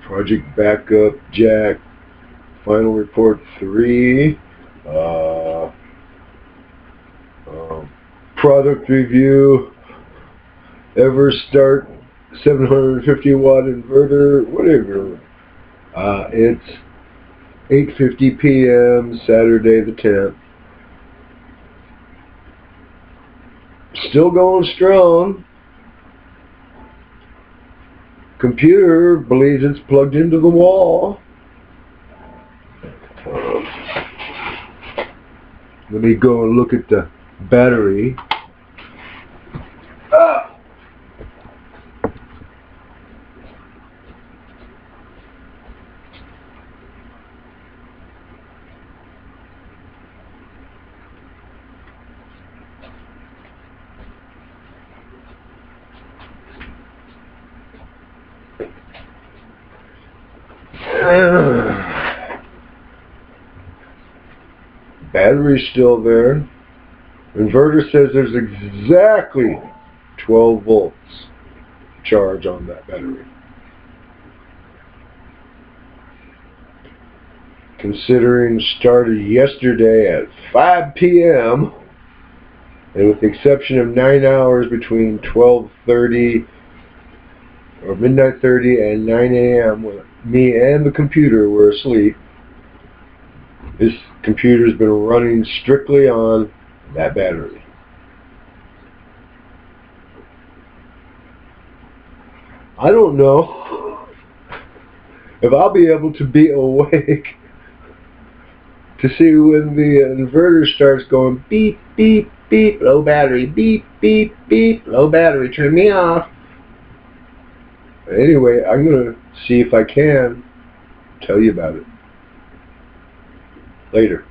Project backup jack, final report 3, product review, ever start 750 watt inverter, whatever. It's 8:50 p.m. Saturday the 10th. Still going strong. Computer believes it's plugged into the wall. Let me go and look at the battery. Ah! Battery's still there. Inverter says there's exactly 12 volts charge on that battery. Considering started yesterday at 5 p.m. and with the exception of 9 hours between 12:30 or midnight 30 and 9 a.m. when me and the computer were asleep, this computer's been running strictly on that battery. I don't know if I'll be able to be awake to see when the inverter starts going beep, beep, beep, low battery, beep, beep, beep, low battery, turn me off. Anyway, I'm going to see if I can tell you about it later.